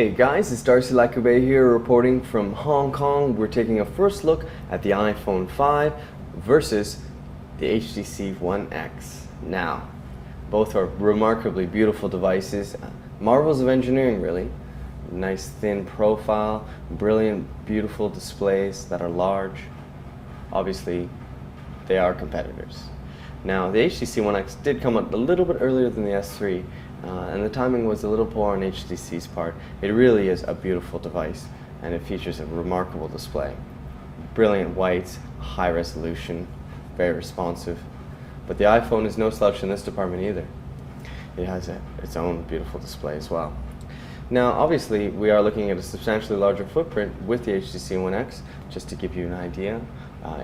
Hey guys, it's Darcy Lacoube here reporting from Hong Kong. We're taking a first look at the iPhone 5 versus the HTC One X. Now, both are remarkably beautiful devices, marvels of engineering really. Nice thin profile, brilliant, beautiful displays that are large. Obviously, they are competitors. Now, the HTC One X did come out a little bit earlier than the S3, and the timing was a little poor on HTC's part. It really is a beautiful device, and it features a remarkable display. Brilliant whites, high resolution, very responsive. But the iPhone is no slouch in this department either. It has its own beautiful display as well. Now, obviously, we are looking at a substantially larger footprint with the HTC One X, just to give you an idea.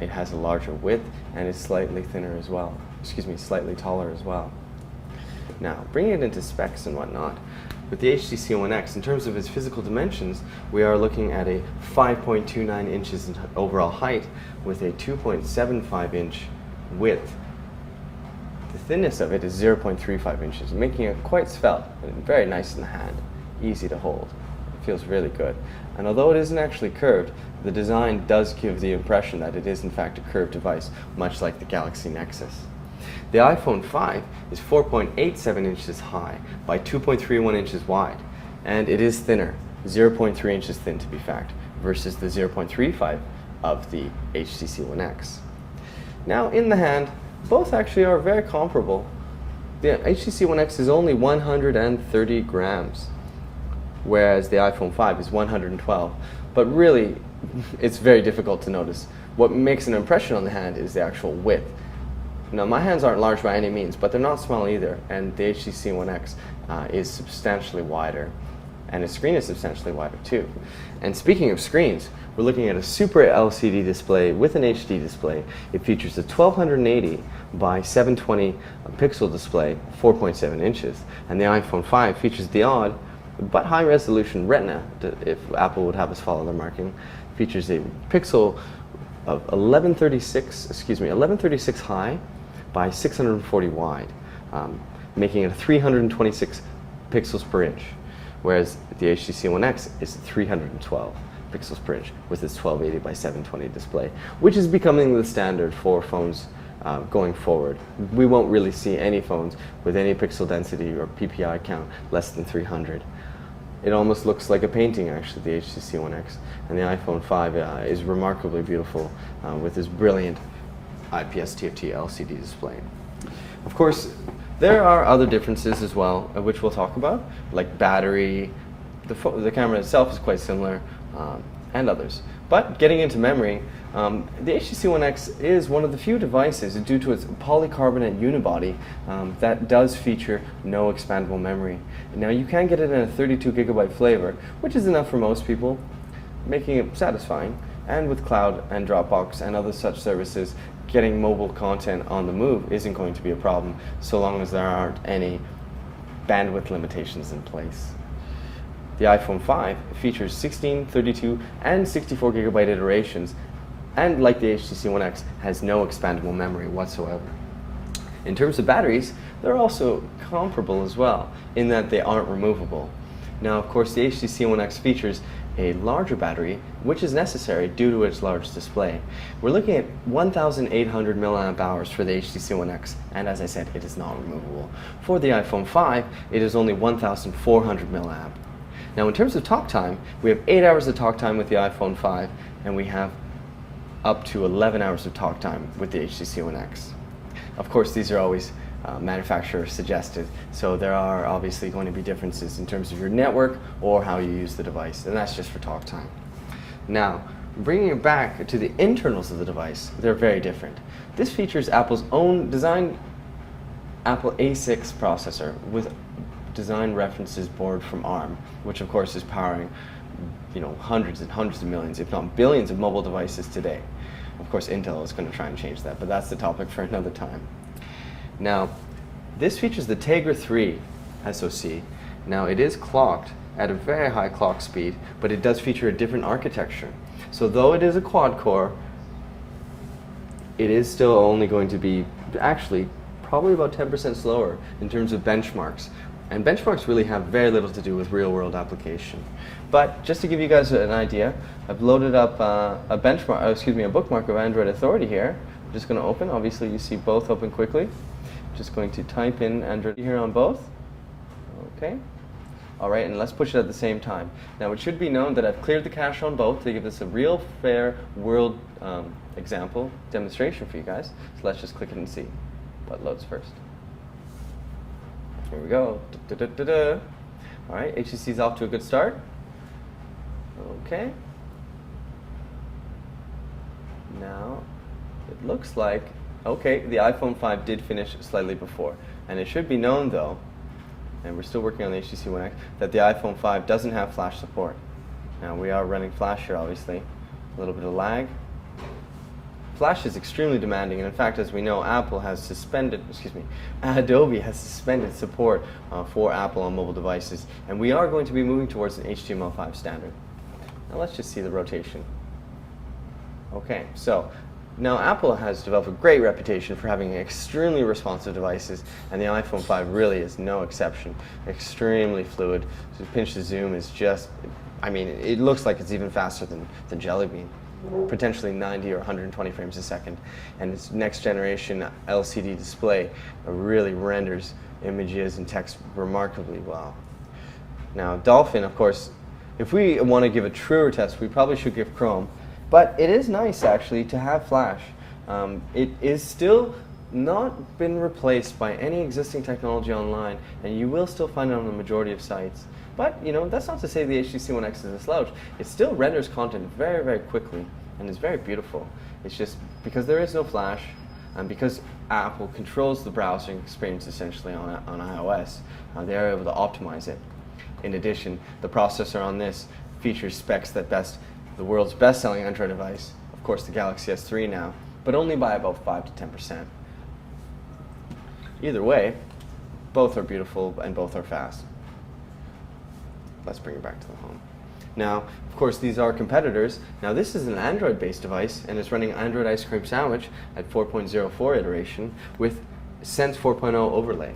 It has a larger width and is slightly thinner as well. Slightly taller as well. Now, bringing it into specs and whatnot, with the HTC One X, in terms of its physical dimensions, we are looking at a 5.29 inches in overall height with a 2.75 inch width. The thinness of it is 0.35 inches, making it quite svelte and very nice in the hand, easy to hold. It feels really good. And although it isn't actually curved, the design does give the impression that it is in fact a curved device, much like the Galaxy Nexus. The iPhone 5 is 4.87 inches high by 2.31 inches wide, and it is thinner, 0.3 inches thin to be fact, versus the 0.35 of the HTC One X. Now, in the hand, both actually are very comparable. The HTC One X is only 130 grams, whereas the iPhone 5 is 112. But really, it's very difficult to notice. What makes an impression on the hand is the actual width. Now, my hands aren't large by any means, but they're not small either, and the HTC One X is substantially wider, and its screen is substantially wider too. And speaking of screens, we're looking at a Super LCD display with an HD display. It features a 1280 by 720 pixel display, 4.7 inches, and the iPhone 5 features the odd but high resolution Retina, if Apple would have us follow their marking. Features a pixel of 1136 high by 640 wide, making it 326 pixels per inch, whereas the HTC One X is 312 pixels per inch with its 1280 by 720 display, which is becoming the standard for phones going forward. We won't really see any phones with any pixel density or PPI count less than 300. It almost looks like a painting, actually, the HTC One X. And the iPhone 5 is remarkably beautiful with this brilliant IPS TFT LCD display. Of course, there are other differences as well, which we'll talk about, like battery. The camera itself is quite similar, and others. But getting into memory, the HTC One X is one of the few devices, due to its polycarbonate unibody, that does feature no expandable memory. Now, you can get it in a 32 gigabyte flavor, which is enough for most people, making it satisfying. And with cloud and Dropbox and other such services, getting mobile content on the move isn't going to be a problem, so long as there aren't any bandwidth limitations in place. The iPhone 5 features 16, 32, and 64 gigabyte iterations, and like the HTC One X, has no expandable memory whatsoever. In terms of batteries, they're also comparable as well, in that they aren't removable. Now, of course, the HTC One X features a larger battery, which is necessary due to its large display. We're looking at 1,800 milliamp hours for the HTC One X, and as I said, it is not removable. For the iPhone 5, it is only 1,400 milliamp. Now, in terms of talk time, we have 8 hours of talk time with the iPhone 5, and we have up to 11 hours of talk time with the HTC One X. Of course, these are always manufacturer suggested, so there are obviously going to be differences in terms of your network or how you use the device, and that's just for talk time. Now, bringing it back to the internals of the device, they're very different. This features Apple's own designed Apple A6 processor with design references borrowed from ARM, which of course is powering hundreds and hundreds of millions, if not billions, of mobile devices today. Of course, Intel is going to try and change that, but that's the topic for another time. Now, this features the Tegra 3 SoC. Now, it is clocked at a very high clock speed, but it does feature a different architecture. So though it is a quad core, it is still only going to be actually probably about 10% slower in terms of benchmarks And benchmarks really have very little to do with real-world application. But just to give you guys an idea, I've loaded up a bookmark of Android Authority here. I'm just going to open. Obviously, you see both open quickly. Just going to type in Android here on both. Okay. All right, and let's push it at the same time. Now, it should be known that I've cleared the cache on both to give this a real, fair world example demonstration for you guys. So let's just click it and see what loads first. Here we go. All right, HTC is off to a good start. Okay. Now, it looks like, okay, the iPhone 5 did finish slightly before. And it should be known, though, and we're still working on the HTC One X, that the iPhone 5 doesn't have flash support. Now, we are running flash here, obviously. A little bit of lag. Flash is extremely demanding, and in fact, as we know, Adobe has suspended support for Apple on mobile devices, and we are going to be moving towards an HTML5 standard. Now let's just see the rotation. Okay, so now Apple has developed a great reputation for having extremely responsive devices, and the iPhone 5 really is no exception. Extremely fluid. So pinch to zoom is just, I mean, it looks like it's even faster than Jelly Bean. Potentially 90 or 120 frames a second, and its next generation LCD display really renders images and text remarkably well. Now, Dolphin, of course, if we want to give a truer test, we probably should give Chrome, but it is nice actually to have Flash. It is still not been replaced by any existing technology online, and you will still find it on the majority of sites. But, you know, that's not to say the HTC One X is a slouch. It still renders content very, very quickly and is very beautiful. It's just because there is no flash, and because Apple controls the browsing experience essentially on iOS, they are able to optimize it. In addition, the processor on this features specs that best the world's best-selling Android device, of course the Galaxy S3 now, but only by about 5 to 10%. Either way, both are beautiful and both are fast. Let's bring it back to the home. Now, of course, these are competitors. Now, this is an Android-based device, and it's running Android Ice Cream Sandwich at 4.04 iteration with Sense 4.0 overlay.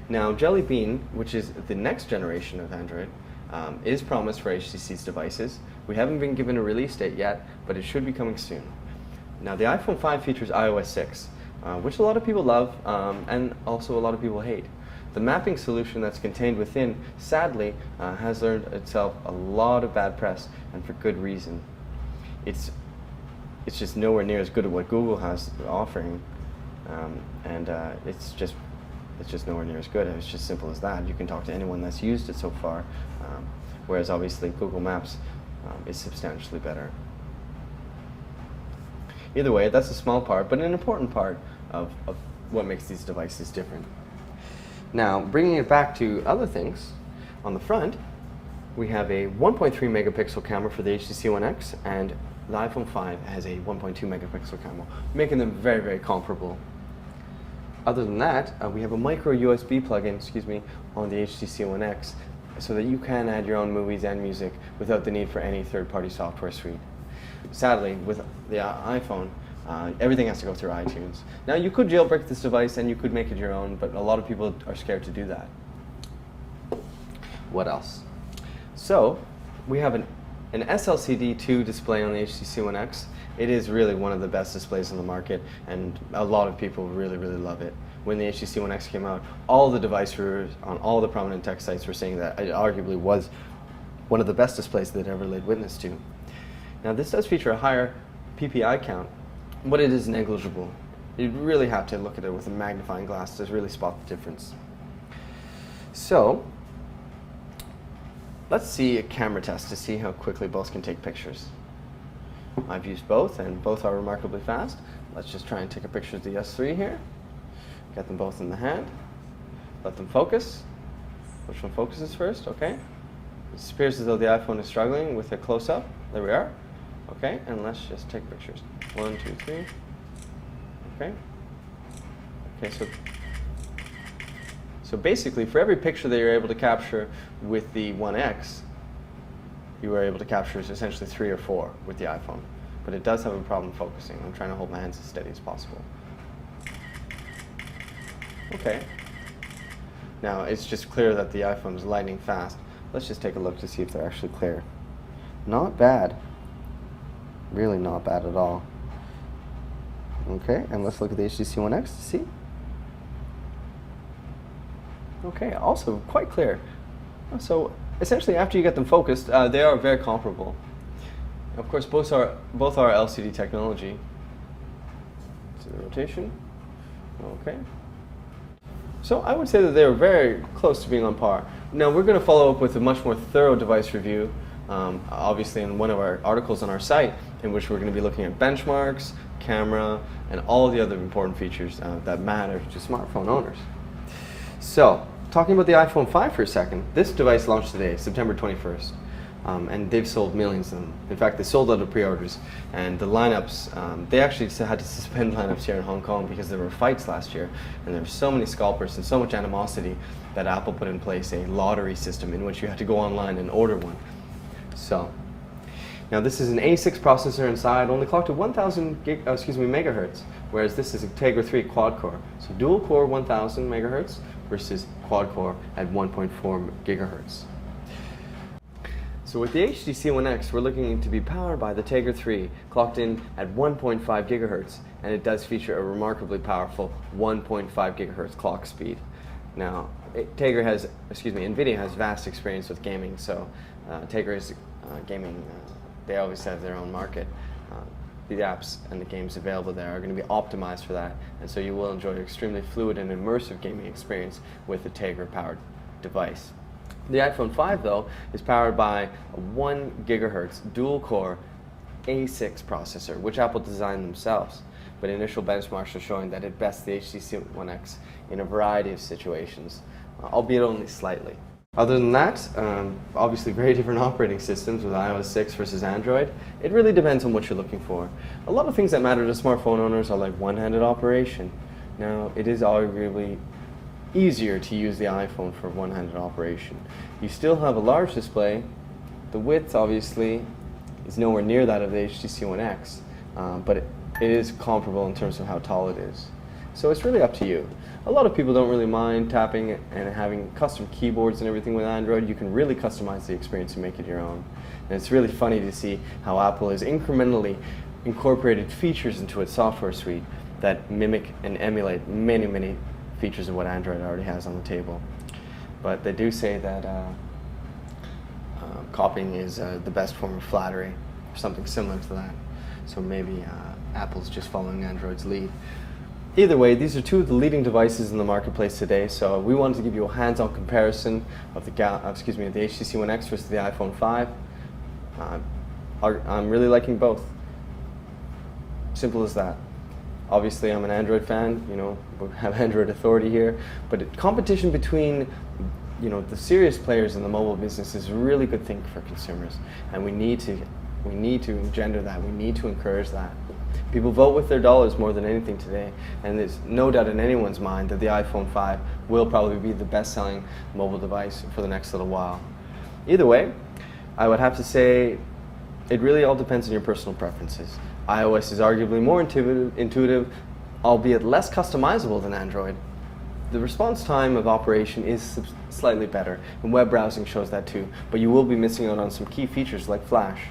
Now, Jelly Bean, which is the next generation of Android, is promised for HTC's devices. We haven't been given a release date yet, but it should be coming soon. Now, the iPhone 5 features iOS 6, which a lot of people love, and also a lot of people hate. The mapping solution that's contained within, sadly, has earned itself a lot of bad press, and for good reason. It's just nowhere near as good as what Google has offering, and it's just nowhere near as good. It's just simple as that. You can talk to anyone that's used it so far, whereas obviously Google Maps is substantially better. Either way, that's a small part, but an important part of what makes these devices different. Now, bringing it back to other things, on the front, we have a 1.3 megapixel camera for the HTC One X, and the iPhone 5 has a 1.2 megapixel camera, making them very, very comparable. Other than that, we have a micro USB plug-in, on the HTC One X, so that you can add your own movies and music without the need for any third-party software suite. Sadly, with the iPhone, everything has to go through iTunes. Now, you could jailbreak this device and you could make it your own, but a lot of people are scared to do that. What else? So, we have an SLCD2 display on the HTC One X. It is really one of the best displays on the market, and a lot of people really, really love it. When the HTC One X came out, all the device reviewers on all the prominent tech sites were saying that it arguably was one of the best displays they'd ever laid witness to. Now, this does feature a higher PPI count, but it is negligible. You really have to look at it with a magnifying glass to really spot the difference. So, let's see a camera test to see how quickly both can take pictures. I've used both, and both are remarkably fast. Let's just try and take a picture of the S3 here. Get them both in the hand. Let them focus. Which one focuses first? Okay. It appears as though the iPhone is struggling with a close-up. There we are. Okay, and let's just take pictures. 1, 2, 3. Okay. Okay, so basically, for every picture that you're able to capture with the One X, you were able to capture essentially 3 or 4 with the iPhone. But it does have a problem focusing. I'm trying to hold my hands as steady as possible. Okay. Now, it's just clear that the iPhone is lightning fast. Let's just take a look to see if they're actually clear. Not bad. Really not bad at all. Okay, and let's look at the HTC One X to see. Okay, also quite clear. So essentially, after you get them focused, they are very comparable. Of course, both are LCD technology. So the rotation. Okay. So I would say that they are very close to being on par. Now we're going to follow up with a much more thorough device review, obviously in one of our articles on our site, in which we're going to be looking at benchmarks, camera, and all the other important features that matter to smartphone owners. So, talking about the iPhone 5 for a second, this device launched today, September 21st, and they've sold millions of them. In fact, they sold out of pre-orders, and the lineups, they actually had to suspend lineups here in Hong Kong because there were fights last year, and there were so many scalpers and so much animosity that Apple put in place a lottery system in which you had to go online and order one. So, now this is an A6 processor inside, only clocked at 1000 megahertz, whereas this is a Tegra 3 quad-core. So dual core 1000 megahertz versus quad-core at 1.4 gigahertz. So with the HTC One X, we're looking to be powered by the Tegra 3, clocked in at 1.5 gigahertz, and it does feature a remarkably powerful 1.5 gigahertz clock speed. Now, NVIDIA has vast experience with gaming, so Tegra is gaming. They always have their own market. The apps and the games available there are going to be optimized for that, and so you will enjoy an extremely fluid and immersive gaming experience with the Tegra-powered device. The iPhone 5, though, is powered by a 1 gigahertz dual-core A6 processor, which Apple designed themselves. But initial benchmarks are showing that it bests the HTC One X in a variety of situations, albeit only slightly. Other than that, obviously very different operating systems with iOS 6 versus Android. It really depends on what you're looking for. A lot of things that matter to smartphone owners are like one-handed operation. Now, it is arguably easier to use the iPhone for one-handed operation. You still have a large display. The width, obviously, is nowhere near that of the HTC One X, but it is comparable in terms of how tall it is. So it's really up to you. A lot of people don't really mind tapping and having custom keyboards and everything with Android. You can really customize the experience and make it your own. And it's really funny to see how Apple has incrementally incorporated features into its software suite that mimic and emulate many, many features of what Android already has on the table. But they do say that copying is the best form of flattery, or something similar to that. So maybe Apple's just following Android's lead. Either way, these are two of the leading devices in the marketplace today, so we wanted to give you a hands-on comparison of the HTC One X versus the iPhone 5. I'm really liking both. Simple as that. Obviously, I'm an Android fan, we have Android authority here, but competition between the serious players in the mobile business is a really good thing for consumers, and we need to engender that, we need to encourage that. People vote with their dollars more than anything today, and there's no doubt in anyone's mind that the iPhone 5 will probably be the best-selling mobile device for the next little while. Either way, I would have to say it really all depends on your personal preferences. iOS is arguably more intuitive, albeit less customizable than Android. The response time of operation is slightly better, and web browsing shows that too, but you will be missing out on some key features like Flash.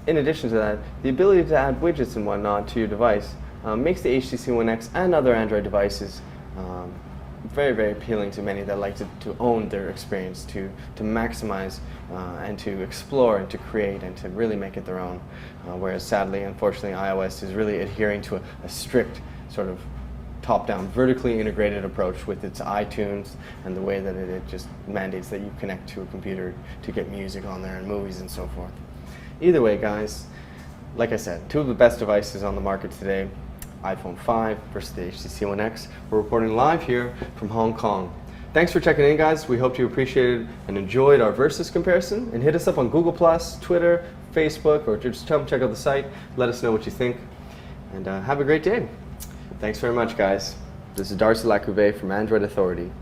In addition to that, the ability to add widgets and whatnot to your device makes the HTC One X and other Android devices very, very appealing to many that like to own their experience, to maximize and to explore and to create and to really make it their own. Whereas sadly, unfortunately, iOS is really adhering to a strict sort of top-down, vertically integrated approach with its iTunes and the way that it just mandates that you connect to a computer to get music on there and movies and so forth. Either way, guys, like I said, two of the best devices on the market today, iPhone 5 versus the HTC One X. We're reporting live here from Hong Kong. Thanks for checking in, guys. We hope you appreciated and enjoyed our versus comparison. And hit us up on Google+, Twitter, Facebook, or just come check out the site. Let us know what you think. And have a great day. Thanks very much, guys. This is Darcy Lacouvé from Android Authority.